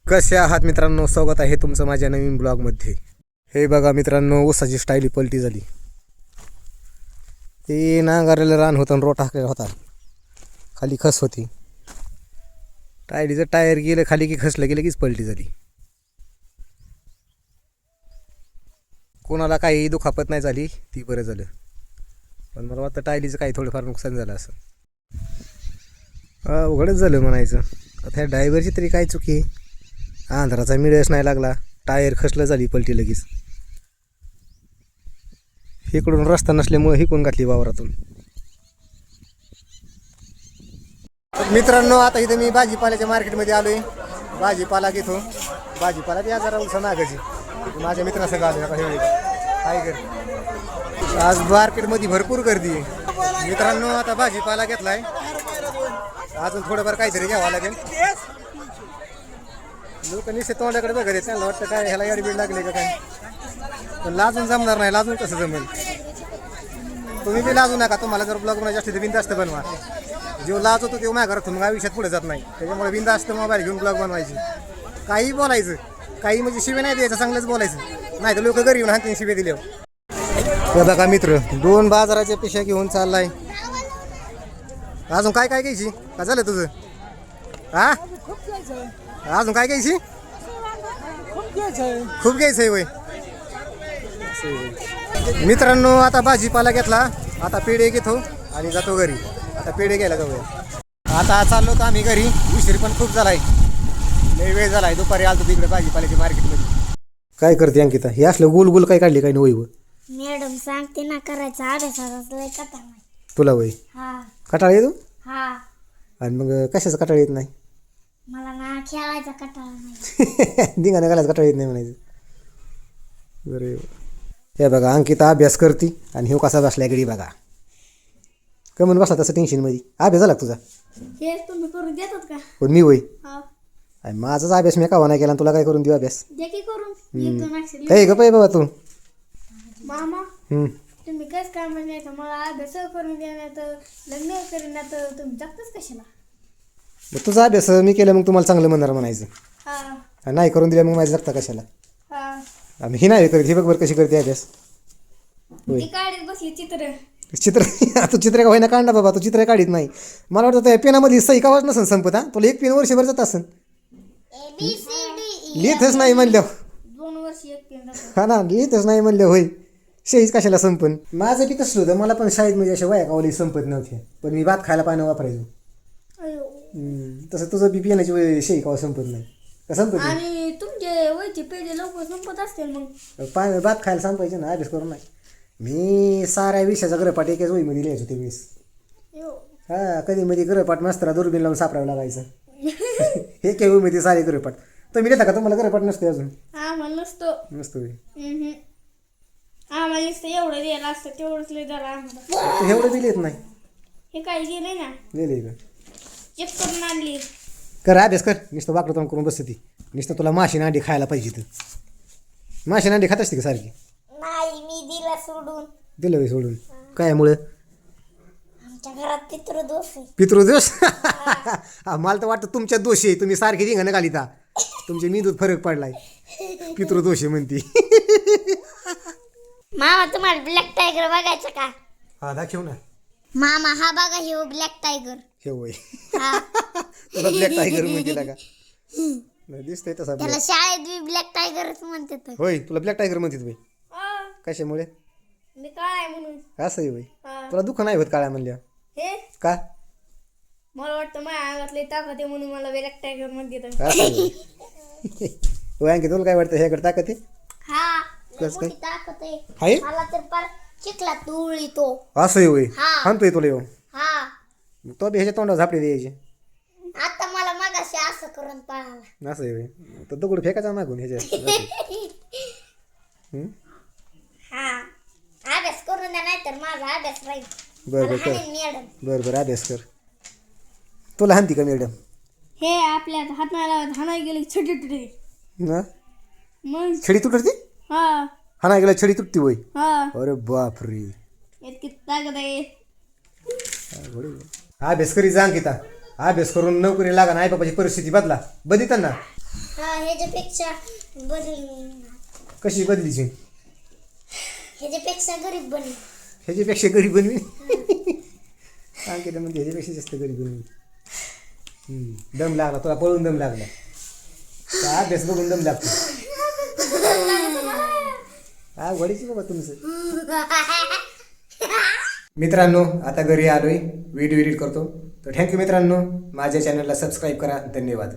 कसे आहात मित्रांनो, स्वागत आहे तुमचं माझ्या नवीन ब्लॉगमध्ये. हे बघा मित्रांनो, ऊसाची स्टाईल पलटी झाली. ते नांगरलेलं रान होतं आणि रोटा टाकलेला होता, खाली खस होती. टायरीचं टायर गेलं खाली की खसलं गेलं कीच पलटी झाली. कोणाला काही दुखापत नाही झाली, ती बरं झालं. पण मला वाटतं टायरीचं काही थोडंफार नुकसान झालं असं. उघडच झालं म्हणायचं. आता ह्या ड्रायव्हरची तरी काय चुकी आहे. आंध्राचा मिळच नाही लागला, टायर खसलं झाली पलटी लगेच. इकडून रस्ता नसल्यामुळे हिकून घातली वावरातून. मित्रांनो, आता इथं मी भाजीपाल्याच्या मार्केटमध्ये आलोय. भाजीपाला घेतो. भाजीपाला ती जरा उलसा नागायची. माझ्या मित्रासंग आलो काय कर. आज मार्केटमध्ये भरपूर गर्दी आहे मित्रांनो. आता भाजीपाला घेतलाय, अजून थोडंफार काहीतरी घ्यावं लागेल. लोक निश्चित तोंडाकडे बघत आहेत, त्यांना वाटतं काय ह्याला गाडी बीड लागली का काय. पण लाजून जमणार नाही. लाजून कसं जमेल. तुम्ही बी लाजू नका. तुम्हाला जर ब्लॉग बनायचे असते तर बिनधास्त बनवा. जो लाज होतो तो माझ्या घरात मग आयुष्यात पुढे जात नाही. त्याच्यामुळे बिनधास्त मोबाईल घेऊन ब्लॉग बनवायची. काही बोलायचं, काही म्हणजे शिवे नाही द्यायचं, चांगलंच बोलायचं. नाही तर लोक घरी येऊन हाती शिवे दिल्यावर. बघा मित्र, 2 बाजाराच्या पिशा घेऊन चाललाय. अजून काय काय घ्यायची का झालं तुझं? हा, अजून काय घ्यायची? खूप घ्यायचं आहे वय. मित्रांनो, आता भाजीपाला घेतला, आता पेढे घेतो आणि जातो घरी. आता पेढे घ्यायला जाऊया. आता चाललो तर आम्ही घरी. उशीर पण खूप झालाय, लय वेळ झालाय. दुपारी आलतो तिकडे भाजीपाल्याच्या मार्केटमध्ये. काय करते अंकिता? हे असलं गोल गोल काय काढले काय नाही वय? मॅडम सांगते ना करायचा अभ्यासाचा लय कटाळ नाही. तुला वय हा कटाळ येतो? हा. आणि मग कशाचा कटाळ येत नाही? मला ना खेळायचा कटाळ नाही. धिंगाणा घालायचा कटाळ येत नाही म्हणायचं. बरे, हे बघा अंकिता अभ्यास करते आणि ह्यो कसा बसलाय गडी बघा. कमून बसला तसं टेन्शनमध्ये. अभ्यास झाला तुझा? हे तुम्ही करून देतात का? पण मी वय हा, आणि माझाच अभ्यास मी कावा नाही केला, तुला काय करून देऊ अभ्यास? द्या की करून. एक दोन अक्षर हे गप आहे बाबा तू. मामा, तुम्ही कस काय म्हणायचं मला अभ्यास करून देणार तर लग्न करीना तर तुम्ही जगतच कशाला? मग तुझा अभ्यास मी केलं मग तुम्हाला चांगलं म्हणणार म्हणायचं. हा आणि नाही करून दिलं मग माझं जगता कशाला? हा. आम्ही ही नाही करत. ही बघ बरं कशी करते अभ्यास. ती काढत बसली चित्र. चित्र तू चित्र का होईना काढणार बाबा. तू चित्र काढीत नाही. मला वाटतं त्या पेनामध्ये सही कावाच नसेल संपत. हा, तुला एक पेन वर्षभर जात असेल. लिहितच नाही म्हणलं. 2 वर्ष एक पेन. हा ना, लिहितच नाही म्हणलं होय. शहीच कशाला संपन. माझं बी तसलं होतं. मला पण शाळेत म्हणजे अशा वया कावली संपत नव्हत्या. पण मी भात खायला पाणी वापरायचो. तसं तुझं बी पिण्याची शही कावा संपत नाही का? संपत नाही. आणि तुमचे वयचे पेढे लवकर संपत असतील मग. भात खायला संपायचे ना, अभ्यास करून नाही. मी साऱ्या विषयाचा ग्रहपाठ एकाच वहीमध्ये लिहायचो ते वेळेस. हा, कधी मध्ये ग्रहपाठ मास्तरा दुर्बीन लावून सापडावं लागायचं. हे काही वहीमध्ये सारे ग्रहपाठ. तुम्ही लिहिता का? तुम्हाला ग्रहपाठ नसते अजून? आम्हाला नसतो. नसतो. आम्हाला नुसतं एवढं लिहायला असतं, तेवढंच लिहिलं झालं आम्हाला. एवढं बी लिहित नाही. हे काय गेलंय ना, लिहिले का? चेक करून आणली. कर अभ्यास कर. नुसतं वाकडं तोंड करून बसते ती. नुसतं तुला माशी अंडी खायला पाहिजे. तर माशी अंडी खात असते का सारखी? नाही, मी दिला सोडून. दिलं सोडून कायमुळं? आमच्या घरात पितृदोष आहे. पितृदोष? मला तर वाटतं तुमच्या दोषी आहे. तुम्ही सारखी रिंगणं घालिता. तुमच्या मेंदूत फरक पडलाय. पितृदोष आहे म्हणती. मामा, तुम्हाला ब्लॅक टायगर बघायचं का? हा, दाखव ना. मामा, हा बघा, हे ब्लॅक टायगर. हे वय तुला ब्लॅक टायगर म्हणते का? नाही दिसतंय तसा. त्याला शाळेत बी ब्लॅक टायगरच म्हणतात. होय, तुला ब्लॅक टायगर म्हणते बाई. कशामुळे? मी काळा आहे म्हणून. असं आहे बाई. तुला दुःख नाही होत काळ्या म्हणल्या? हे का? मला वाटतं माझ्या अंगातले ताकद आहे म्हणून मला ब्लॅक टायगर म्हणतात. होय अंकित, तुला काय वाटतं ह्याकडे ताकद आहे? हा, कसं काय? ताकद आहे. आहे मला तर पार चिखला तुळी तो. असं आहे होय. हा. हाणतोय तुला येऊन. हा, तो बी ह्याच्या तोंडावर झापडे द्यायचे. आता मला मगाशी असं करून पळाला. असं आहे होय. तर दगड फेकायचा मागून ह्याच्या. हा, अभ्यास करून द्या, नाही तर माझा अभ्यास राहील. बरं कर. मॅडम, बरं अभ्यास कर. तुला हाणती का मॅडम? हे आपल्या हाताला हाणाय गेले छोटे छोटे. हा, मग छडी तुटते? हा हाणा गेला छडी तुटती होय. हा, अरे बापरे. इतकी ताकद आहे. अभ्यास करी जा अंकिता. अभ्यास करून नोकरी लागा ना आई बाबाची परिस्थिती बदली त्यांना हा ह्याच्यापेक्षा बदल कशी बदलीची ह्याच्यापेक्षा गरीब बनी ह्याच्यापेक्षा गरीब बनवी सांगितलं म्हणजे ह्याच्यापेक्षा जास्त गरीब बनवी दम लागला तुला पळून दम लागला त्या अभ्यास बघून दम लागतो हा वडीची बाबा तुमचं मित्रांनो आता घरी आलोय व्हिडिओ एडिट करतो तर थँक्यू मित्रांनो माझ्या चॅनलला सबस्क्राईब करा धन्यवाद